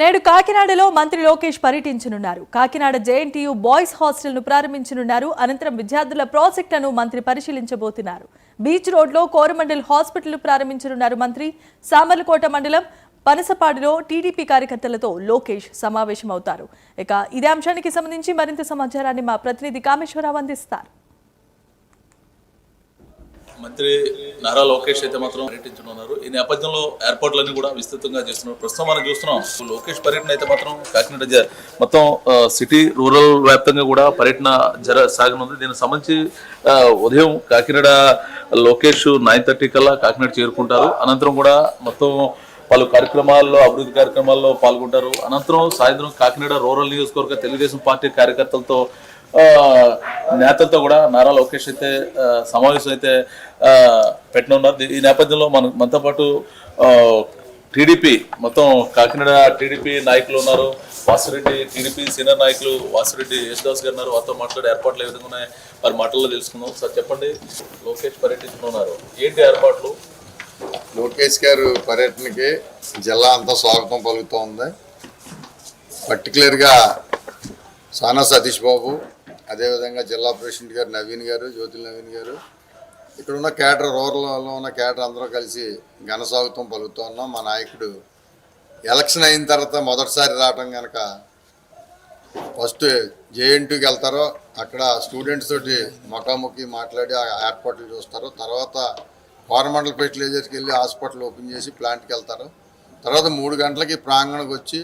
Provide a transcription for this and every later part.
నేడు కాకినాడలో మంత్రి లోకేష్ పర్యటించనున్నారు. కాకినాడ జేఎన్టీయూ బాయ్స్ హాస్టల్ను ప్రారంభించనున్నారు. అనంతరం విద్యార్థుల ప్రాజెక్టులను మంత్రి పరిశీలించబోతున్నారు. బీచ్ రోడ్లో కోరమండల్ హాస్పిటల్ ప్రారంభించనున్నారు మంత్రి. సామర్లకోట మండలం పనసపాడులో టీడీపీ కార్యకర్తలతో లోకేష్ సమావేశమవుతారు. ఇక ఇదే అంశానికి సంబంధించి మరింత సమాచారాన్ని మా ప్రతినిధి కామేశ్వరరావు అందిస్తారు. మంత్రి నారా లోకేష్ అయితే మాత్రం పర్యటించనున్నారు. ఈ నేపథ్యంలో ఎయిర్పోర్ట్లన్నీ కూడా విస్తృతంగా చేస్తున్నారు. ప్రస్తుతం మనం చూస్తున్నాం లోకేష్ పర్యటన అయితే మాత్రం కాకినాడ మొత్తం సిటీ రూరల్ వ్యాప్తంగా కూడా పర్యటన సాగనుంది. దీనికి సంబంధించి ఉదయం కాకినాడ లోకేష్ 9:30 కల్లా కాకినాడ చేరుకుంటారు. అనంతరం కూడా మొత్తం పలు కార్యక్రమాల్లో అభివృద్ధి కార్యక్రమాల్లో పాల్గొంటారు. అనంతరం సాయంత్రం కాకినాడ రూరల్ నియోజకవర్గ తెలుగుదేశం పార్టీ కార్యకర్తలతో నేతలతో కూడా నారా లోకేష్ అయితే సమావేశం అయితే పెట్టనున్నారు. ఈ నేపథ్యంలో మనతో పాటు టీడీపీ మొత్తం కాకినాడ టీడీపీ నాయకులు ఉన్నారు. వాసిరెడ్డి టీడీపీ సీనియర్ నాయకులు వాసిరెడ్డి యేసుదాస్ గారు ఉన్నారు. వారితో మాట్లాడే ఏర్పాట్లు ఏ విధంగా ఉన్నాయి వారి మాటల్లో తెలుసుకుందాం. సార్ చెప్పండి, లోకేష్ పర్యటించనున్నారు, ఏంటి ఏర్పాట్లు? లోకేష్ గారు పర్యటనకి జిల్లా అంతా స్వాగతం పలుకుతూ ఉంది. పర్టికులర్గా సానా సతీష్ బాబు, అదేవిధంగా జిల్లా ప్రెసిడెంట్ గారు నవీన్ గారు, జ్యోతుల నవీన్ గారు, ఇక్కడ ఉన్న కేడర్ రూరల్లో ఉన్న కేడర్ అందరూ కలిసి ఘన స్వాగతం పలుకుతూ ఉన్నాం. మా నాయకుడు ఎలక్షన్ అయిన తర్వాత మొదటిసారి రావటం కనుక ఫస్ట్ జేఎన్టీకి వెళ్తారో అక్కడ స్టూడెంట్స్ తోటి ముఖాముఖి మాట్లాడి ఆ ఏర్పాట్లు చూస్తారు. తర్వాత కోరమండల్ ఫెర్టిలైజర్కి వెళ్ళి హాస్పిటల్ ఓపెన్ చేసి ప్లాంట్కి వెళ్తారు. తర్వాత 3 గంటలకి ప్రాంగణకు వచ్చి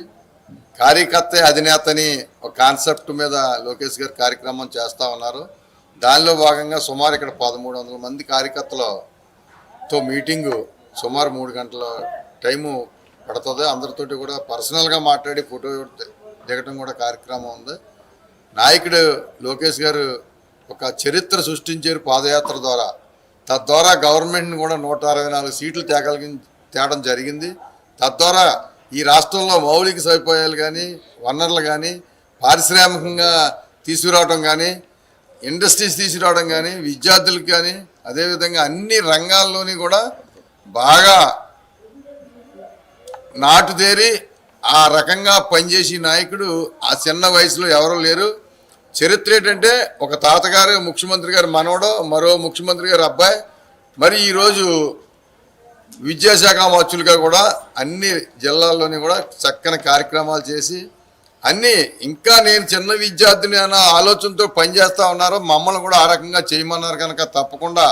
కార్యకర్త అధినేతని ఒక కాన్సెప్ట్ మీద లోకేష్ గారు కార్యక్రమం చేస్తూ ఉన్నారు. దానిలో భాగంగా సుమారు ఇక్కడ 1300 మంది కార్యకర్తలతో మీటింగు సుమారు 3 గంటల టైము పడుతుంది. అందరితోటి కూడా పర్సనల్గా మాట్లాడి ఫోటో దిగటం కూడా కార్యక్రమం ఉంది. నాయకుడు లోకేష్ గారు ఒక చరిత్ర సృష్టించారు పాదయాత్ర ద్వారా. తద్వారా గవర్నమెంట్ని కూడా 164 సీట్లు తేవడం జరిగింది. తద్వారా ఈ రాష్ట్రంలో మౌలిక సదుపాయాలు కానీ, వనరులు కానీ, పారిశ్రామికంగా తీసుకురావడం కానీ, ఇండస్ట్రీస్ తీసుకురావడం కానీ, విద్యార్థులకు కానీ, అదేవిధంగా అన్ని రంగాల్లోని కూడా బాగా నాటుదేరి ఆ రకంగా పనిచేసి నాయకుడు ఆ చిన్న వయసులో ఎవరూ లేరు. చరిత్ర ఏంటంటే ఒక తాతగారు ముఖ్యమంత్రి గారు మనవడో, మరో ముఖ్యమంత్రి గారు అబ్బాయి, మరి ఈరోజు విద్యాశాఖ మంత్రులుగా కూడా అన్ని జిల్లాల్లోని కూడా చక్కని కార్యక్రమాలు చేసి అన్నీ ఇంకా నేను చిన్న విద్యార్థిని అన్న ఆలోచనతో పనిచేస్తూ ఉన్నారు. మమ్మల్ని కూడా ఆ రకంగా చేయమన్నారు కనుక తప్పకుండా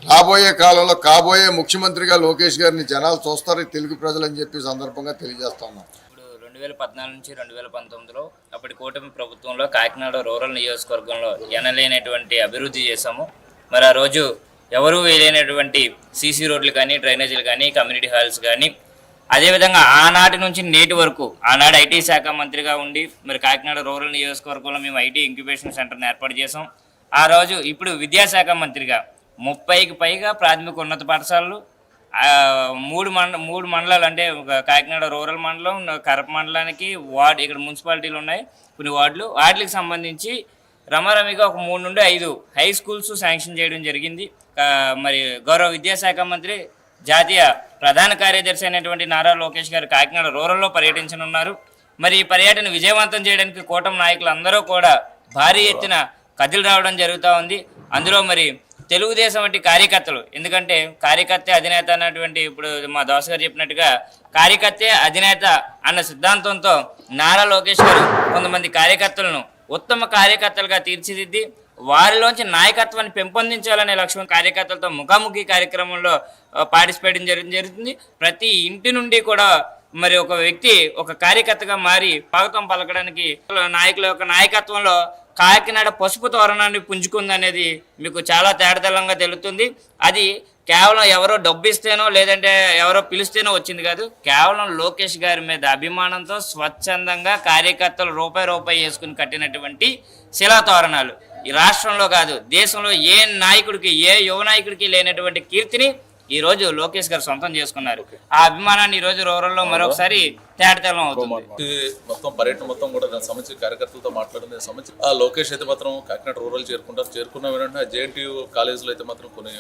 రాబోయే కాలంలో కాబోయే ముఖ్యమంత్రిగా లోకేష్ గారిని జనాలు చూస్తారు తెలుగు ప్రజలు అని చెప్పి సందర్భంగా తెలియజేస్తా ఉన్నాం. 2014 నుంచి 2019లో అప్పటి కూటమి ప్రభుత్వంలో కాకినాడ రూరల్ నియోజకవర్గంలో ఎనలేనటువంటి అభివృద్ధి చేశాము. మరి ఆ రోజు ఎవరూ వేయలేనటువంటి సీసీ రోడ్లు కానీ, డ్రైనేజీలు కానీ, కమ్యూనిటీ హాల్స్ కానీ, అదేవిధంగా ఆనాటి నుంచి నేటి వరకు ఆనాడు ఐటీ శాఖ మంత్రిగా ఉండి మరి కాకినాడ రూరల్ నియోజకవర్గంలో మేము ఐటీ ఇంక్యుబేషన్ సెంటర్ని ఏర్పాటు చేసాం. ఆ రోజు ఇప్పుడు విద్యాశాఖ మంత్రిగా 30కి పైగా ప్రాథమిక ఉన్నత పాఠశాలలు, 3 మండలాలు అంటే కాకినాడ రూరల్ మండలం, కరప మండలానికి వార్డు, ఇక్కడ మున్సిపాలిటీలు ఉన్నాయి కొన్ని వార్డులకు సంబంధించి రమారమిగా ఒక 3 నుండి 5 హై స్కూల్స్ శాంక్షన్ చేయడం జరిగింది. మరి గౌరవ విద్యాశాఖ మంత్రి జాతీయ ప్రధాన కార్యదర్శి అయినటువంటి నారా లోకేష్ గారు కాకినాడ రూరల్లో పర్యటించనున్నారు. మరి ఈ పర్యటన విజయవంతం చేయడానికి కూటమి నాయకులు అందరూ కూడా భారీ ఎత్తున కదిలి రావడం జరుగుతూ ఉంది. అందులో మరి తెలుగుదేశం వంటి కార్యకర్తలు, ఎందుకంటే కార్యకర్తే అధినేత అన్నటువంటి ఇప్పుడు మా దోస గారు చెప్పినట్టుగా కార్యకర్తే అధినేత అన్న సిద్ధాంతంతో నారా లోకేష్ గారు కొంతమంది కార్యకర్తలను ఉత్తమ కార్యకర్తలుగా తీర్చిదిద్ది వారిలోంచి నాయకత్వాన్ని పెంపొందించాలనే లక్ష్యం కార్యకర్తలతో ముఖాముఖి కార్యక్రమంలో పార్టిసిపేట్ చేయడం జరుగుతుంది. ప్రతి ఇంటి నుండి కూడా మరి ఒక వ్యక్తి ఒక కార్యకర్తగా మారి స్వాగతం పలకడానికి నాయకుల యొక్క నాయకత్వంలో కాకినాడ పసుపు తోరణాన్ని పుంజుకుందనేది మీకు చాలా తేటతెల్లంగా తెలుస్తుంది. అది కేవలం ఎవరో డబ్బు ఇస్తేనో లేదంటే ఎవరో పిలిస్తేనో వచ్చింది కాదు. కేవలం లోకేష్ గారి మీద అభిమానంతో స్వచ్ఛందంగా కార్యకర్తలు రూపాయి వేసుకుని కట్టినటువంటి శిలాతోరణాలు ఈ రాష్ట్రంలో కాదు దేశంలో ఏ నాయకుడికి, ఏ యువ నాయకుడికి లేనటువంటి కీర్తిని ఈరోజు లోకేష్ గారు సొంతం చేసుకున్నారు. ఆ అభిమానాన్ని ఈరోజు రూరల్లో మరొకసారి తేటతెల్లం అవుతుంది. ఈ మొత్తం పర్యటన మొత్తం కూడా దానికి సంబంధించి కార్యకర్తలతో మాట్లాడింది సంబంధించి లోకేష్ అయితే మాత్రం కాకినాడ రూరల్ చేరుకుంటారు. చేరుకున్న వెంటనే జేఎన్టీయూ కాలేజీలో అయితే మాత్రం కొన్ని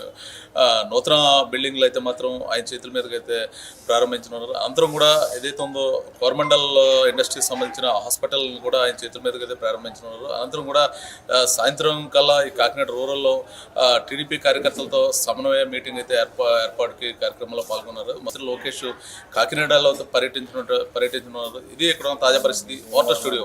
నూతన బిల్డింగ్లు అయితే మాత్రం ఆయన చేతుల మీదకి అయితే ప్రారంభించనున్నారు. అందరం కూడా ఏదైతే ఉందో కోరమండల్ ఇండస్ట్రీకి సంబంధించిన హాస్పిటల్ కూడా ఆయన చేతుల మీదకి అయితే ప్రారంభించనున్నారు. అనంతరం కూడా సాయంత్రం కల్లా ఈ కాకినాడ రూరల్లో టీడీపీ కార్యకర్తలతో సమన్వయ మీటింగ్ అయితే ఏర్పాటుకి కార్యక్రమంలో పాల్గొన్నారు. మంత్రి లోకేష్ కాకినాడలో పర్యటించనున్నారు. ఇది ఇక్కడ తాజా పరిస్థితి. Water studio.